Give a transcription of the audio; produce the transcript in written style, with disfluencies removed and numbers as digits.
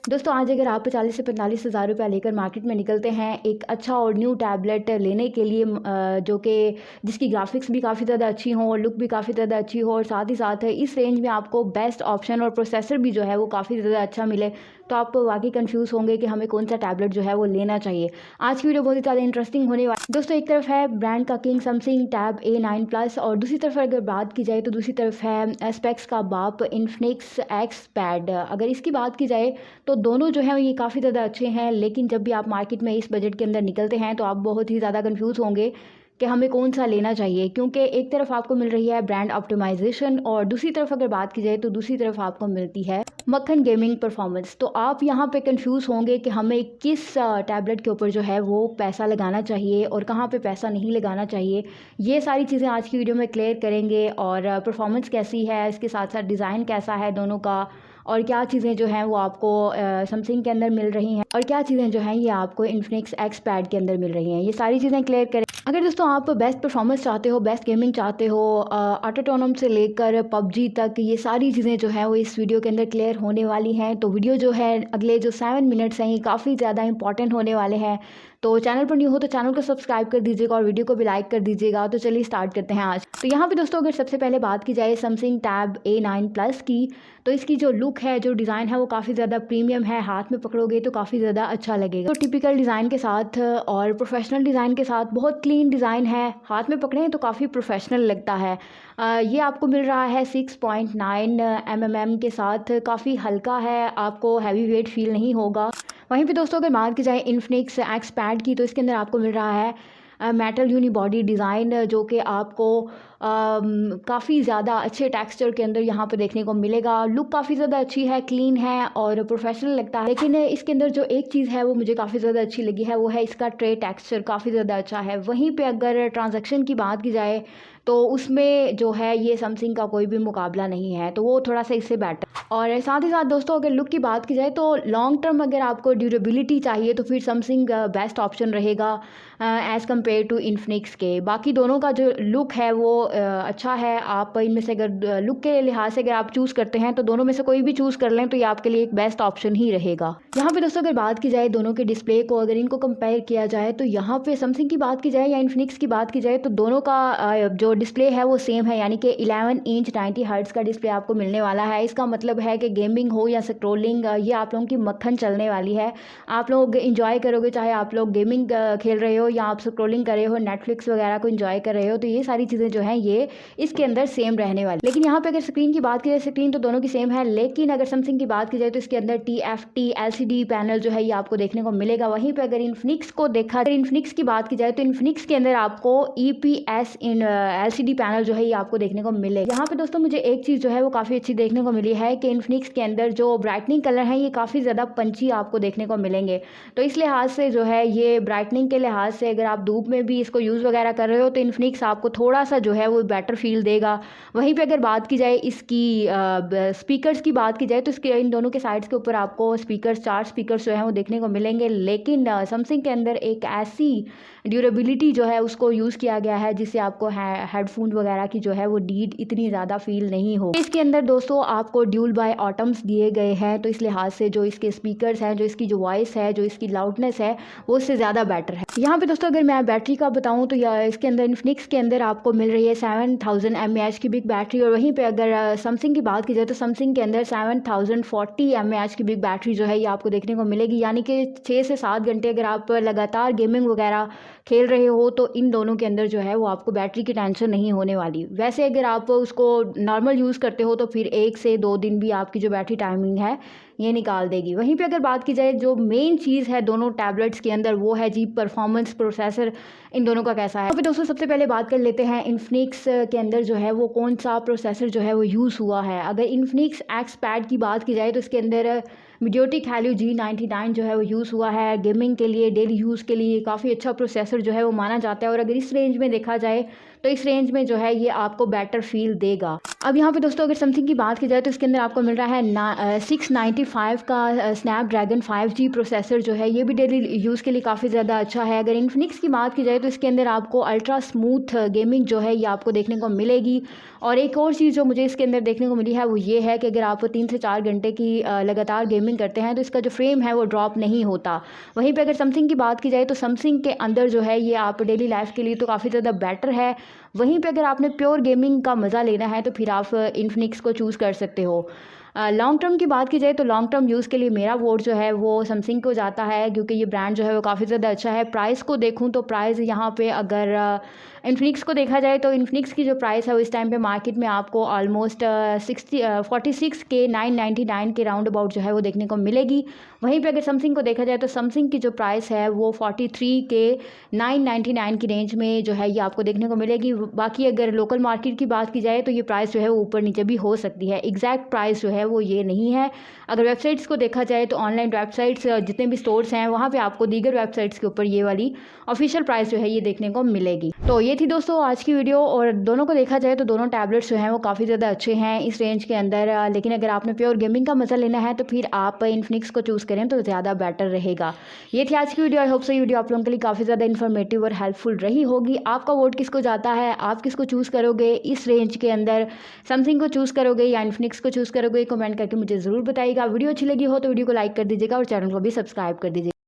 दोस्तों आज अगर आप 40 से 45 हज़ार रुपया लेकर मार्केट में निकलते हैं एक अच्छा और न्यू टैबलेट लेने के लिए जो कि जिसकी ग्राफिक्स भी काफ़ी ज़्यादा अच्छी हो और लुक भी काफ़ी ज़्यादा अच्छी हो और साथ ही साथ इस रेंज में आपको बेस्ट ऑप्शन और प्रोसेसर भी जो है वो काफ़ी ज़्यादा अच्छा मिले, तो आप वाकई कंफ्यूज होंगे कि हमें कौन सा टैबलेट जो है वो लेना चाहिए। आज की वीडियो बहुत ही ज़्यादा इंटरेस्टिंग होने वाली। दोस्तों एक तरफ है ब्रांड का king Samsung tab A9 plus और दूसरी तरफ अगर बात की जाए तो दूसरी तरफ है स्पेक्स का बाप इन्फिनिक्स एक्स पैड। अगर इसकी बात की जाए तो दोनों जो हैं ये काफ़ी ज़्यादा अच्छे हैं, लेकिन जब भी आप मार्केट में इस बजट के अंदर निकलते हैं तो आप बहुत ही ज़्यादा कंफ्यूज होंगे कि हमें कौन सा लेना चाहिए, क्योंकि एक तरफ आपको मिल रही है ब्रांड ऑप्टिमाइजेशन और दूसरी तरफ अगर बात की जाए तो दूसरी तरफ आपको मिलती है मक्खन गेमिंग परफॉर्मेंस। तो आप यहाँ पे कंफ्यूज होंगे कि हमें किस टैबलेट के ऊपर जो है वो पैसा लगाना चाहिए और कहाँ पे पैसा नहीं लगाना चाहिए। ये सारी चीज़ें आज की वीडियो में क्लियर करेंगे और परफॉर्मेंस कैसी है, इसके साथ साथ डिज़ाइन कैसा है दोनों का, और क्या चीज़ें जो हैं वो आपको सैमसंग के अंदर मिल रही हैं और क्या चीज़ें जो हैं ये आपको इन्फिनिक्स एक्स पैड के अंदर मिल रही हैं। ये सारी चीज़ें क्लियर करें। अगर दोस्तों आप बेस्ट परफॉर्मेंस चाहते हो, बेस्ट गेमिंग चाहते हो, ऑटोटोनम से लेकर पबजी तक, ये सारी चीज़ें जो हैं वो इस वीडियो के अंदर क्लियर होने वाली हैं। तो वीडियो जो है अगले जो 7 मिनट्स हैं ये काफ़ी ज़्यादा इंपॉर्टेंट होने वाले हैं। तो चैनल पर न्यू हो तो चैनल को सब्सक्राइब कर दीजिएगा और वीडियो को भी लाइक कर दीजिएगा। तो चलिए स्टार्ट करते हैं आज। तो यहाँ पे दोस्तों अगर सबसे पहले बात की जाए सैमसंग टैब A9 प्लस की, तो इसकी जो लुक है, जो डिज़ाइन है वो काफ़ी ज़्यादा प्रीमियम है। हाथ में पकड़ोगे तो काफ़ी ज़्यादा अच्छा लगेगा। तो टिपिकल डिज़ाइन के साथ और प्रोफेशनल डिज़ाइन के साथ बहुत क्लीन डिज़ाइन है। हाथ में पकड़ें तो काफ़ी प्रोफेशनल लगता है। ये आपको मिल रहा है 6.9 mm के साथ, काफ़ी हल्का है, आपको हैवी वेट फील नहीं होगा। वहीं पे दोस्तों अगर बात की जाए इन्फिनिक्स एक्स पैड की, तो इसके अंदर आपको मिल रहा है मेटल यूनिबॉडी डिज़ाइन, जो कि आपको काफ़ी ज़्यादा अच्छे टेक्सचर के अंदर यहाँ पे देखने को मिलेगा। लुक काफ़ी ज़्यादा अच्छी है, क्लीन है और प्रोफेशनल लगता है। लेकिन इसके अंदर जो एक चीज़ है वो मुझे काफ़ी ज़्यादा अच्छी लगी है, वो है इसका ट्रे टेक्सचर काफ़ी ज़्यादा अच्छा है। वहीं पे अगर ट्रांजैक्शन की बात की जाए तो उसमें जो है ये सैमसंग का कोई भी मुकाबला नहीं है, तो वो थोड़ा सा इससे बेटर। और साथ ही साथ दोस्तों अगर लुक की बात की जाए तो लॉन्ग टर्म अगर आपको ड्यूरेबिलिटी चाहिए तो फिर सैमसंग बेस्ट ऑप्शन रहेगा एज़ कम्पेयर टू इन्फिनिक्स के। बाकी दोनों का जो लुक है वो अच्छा है। आप इनमें से अगर लुक के लिहाज से अगर आप चूज़ करते हैं तो दोनों में से कोई भी चूज़ कर लें तो ये आपके लिए एक बेस्ट ऑप्शन ही रहेगा। यहाँ पे दोस्तों अगर बात की जाए दोनों के डिस्प्ले को, अगर इनको कंपेयर किया जाए तो यहाँ पे सैमसंग की बात की जाए या इन्फिनिक्स की बात की जाए तो दोनों का जो डिस्प्ले है वो सेम है, यानी कि 11 इंच 90 हर्ट्ज़ का डिस्प्ले आपको मिलने वाला है। इसका मतलब है कि गेमिंग हो या स्क्रोलिंग, ये आप लोगों की मक्खन चलने वाली है। आप लोग इंजॉय करोगे, चाहे आप लोग गेमिंग खेल रहे हो या आप स्क्रोलिंग कर रहे हो, नेटफ्लिक्स वगैरह को इंजॉय कर रहे हो, तो ये सारी चीज़ें जो हैं ये इसके अंदर सेम रहने वाली। लेकिन यहाँ पे अगर स्क्रीन की बात की जाए, स्क्रीन तो दोनों की सेम है, लेकिन अगर सैमसंग की बात की जाए तो इसके अंदर TFT LCD पैनल जो है ये आपको देखने को मिलेगा। वहीं पे अगर इन्फिनिक्स को देखा, अगर इन्फिनिक्स की बात की जाए तो इन्फिनिक्स के अंदर आपको EPS LCD पैनल जो है ये आपको देखने को मिलेगा। यहाँ पे दोस्तों मुझे एक चीज़ जो है वो काफ़ी अच्छी देखने को मिली है कि इन्फिनिक्स के अंदर जो ब्राइटनिंग कलर है ये काफ़ी ज़्यादा पंची आपको देखने को मिलेंगे। तो इस लिहाज से जो है ये ब्राइटनिंग के लिहाज से अगर आप धूप में भी इसको यूज़ वगैरह कर रहे हो तो इन्फिनिक्स आपको थोड़ा सा जो है वो बेटर फील देगा। वहीं पे अगर बात की जाए इसकी स्पीकर्स की बात की जाए तो इसके इन दोनों के साइड्स के ऊपर आपको स्पीकर्स, 4 स्पीकर्स जो हैं वो देखने को मिलेंगे। लेकिन सैमसंग के अंदर एक ऐसी ड्यूरेबिलिटी जो है उसको यूज़ किया गया है जिससे आपको हेडफोन वगैरह की जो है वो नीड इतनी ज़्यादा फील नहीं हो। इसके अंदर दोस्तों आपको ड्यूल बाय ऑटम्स दिए गए हैं, तो इस लिहाज से जो इसके स्पीकर्स हैं, जो इसकी जो वॉइस है, जो इसकी लाउडनेस है वो उससे ज़्यादा बेटर है। यहाँ पे दोस्तों अगर मैं बैटरी का बताऊँ तो इसके अंदर इन्फिनिक्स के अंदर आपको मिल रही है 7000 mAh की बिग बैटरी, और वहीं पे अगर सैमसंग की बात की जाए तो सैमसंग के अंदर 7040 mAh की बिग बैटरी जो है ये आपको देखने को मिलेगी। यानी कि 6 से 7 घंटे अगर आप लगातार गेमिंग वगैरह खेल रहे हो तो इन दोनों के अंदर जो है वो आपको बैटरी की टेंशन नहीं होने वाली। वैसे अगर आप उसको नॉर्मल यूज़ करते हो तो फिर 1 से 2 दिन भी आपकी जो बैटरी टाइमिंग है ये निकाल देगी। वहीं पे अगर बात की जाए जो मेन चीज़ है दोनों टैबलेट्स के अंदर वो है जी परफॉर्मेंस, प्रोसेसर इन दोनों का कैसा है। तो दोस्तों सबसे पहले बात कर लेते हैं इन्फिनिक्स के अंदर जो है वो कौन सा प्रोसेसर जो है वो यूज़ हुआ है। अगर इन्फिनिक्स एक्स पैड की बात की जाए तो इसके अंदर मीडियोटेक हेलियो G99 जो है वो यूज़ हुआ है। गेमिंग के लिए, डेली यूज़ के लिए काफ़ी अच्छा प्रोसेसर जो है वो माना जाता है। और अगर इस रेंज में देखा जाए तो इस रेंज में जो है ये आपको बेटर फील देगा। अब यहाँ पे दोस्तों अगर समथिंग की बात की जाए तो इसके अंदर आपको मिल रहा है 695 का स्नैपड्रैगन 5G प्रोसेसर जो है, ये भी डेली यूज़ के लिए काफ़ी ज़्यादा अच्छा है। अगर इन्फिनिक्स की बात की जाए तो इसके अंदर आपको अल्ट्रा स्मूथ गेमिंग जो है ये आपको देखने को मिलेगी। और एक और चीज़ जो मुझे इसके अंदर देखने को मिली है वो ये है कि अगर आप 3 से 4 घंटे की लगातार गेमिंग करते हैं तो इसका जो फ्रेम है वो ड्रॉप नहीं होता। वहीं पे अगर समथिंग की बात की जाए तो समथिंग के अंदर जो है ये आप डेली लाइफ के लिए तो काफ़ी ज़्यादा बेटर है। वहीं पे अगर आपने प्योर गेमिंग का मज़ा लेना है तो फिर आप इन्फिनिक्स को चूज़ कर सकते हो। लॉन्ग टर्म की बात की जाए तो लॉन्ग टर्म यूज़ के लिए मेरा वोट जो है वो समथिंग को जाता है, क्योंकि ये ब्रांड जो है वो काफ़ी ज़्यादा अच्छा है। प्राइस को देखूँ तो प्राइस यहाँ पे अगर इन्फिनिक्स को देखा जाए तो इन्फिनिक्स की जो प्राइस है वो इस टाइम पे मार्केट में आपको ऑलमोस्ट 46 के 999 के राउंड अबाउट जो है वो देखने को मिलेगी। वहीं पे अगर समथिंग को देखा जाए तो समथिंग की जो प्राइस है वो 43 के 999 की रेंज में जो है ये आपको देखने को मिलेगी। बाकी अगर लोकल मार्केट की बात की जाए तो ये प्राइस जो है वो ऊपर नीचे भी हो सकती है। एग्जैक्ट प्राइस जो है वो ये नहीं है। अगर वेबसाइट्स को देखा जाए तो ऑनलाइन वेबसाइट्स जितने भी स्टोर्स हैं वहाँ पे आपको दीगर वेबसाइट्स के ऊपर ये वाली ऑफिशियल प्राइस जो है ये देखने को मिलेगी। तो ये थी दोस्तों आज की वीडियो, और दोनों को देखा जाए तो दोनों टैबलेट्स जो हैं वो काफ़ी ज़्यादा अच्छे हैं इस रेंज के अंदर। लेकिन अगर आपने प्योर गेमिंग का मज़ा लेना है तो फिर आप इन्फिनिक्स को चूज़ करें तो ज़्यादा बेटर रहेगा। ये थी आज की video. I hope so video आप लोगों के लिए काफ़ी ज़्यादा इन्फॉर्मेटिव और हेल्पफुल रही होगी। आपका वोट किसको जाता है, आप किसको चूज़ करोगे इस रेंज के अंदर, समथिंग को चूज़ करोगे या इन्फिनिक्स को चूज़ करोगे, कमेंट करके मुझे ज़रूर बताइएगा। वीडियो अच्छी लगी हो तो वीडियो को लाइक कर दीजिएगा और चैनल को भी सब्सक्राइब कर दीजिएगा।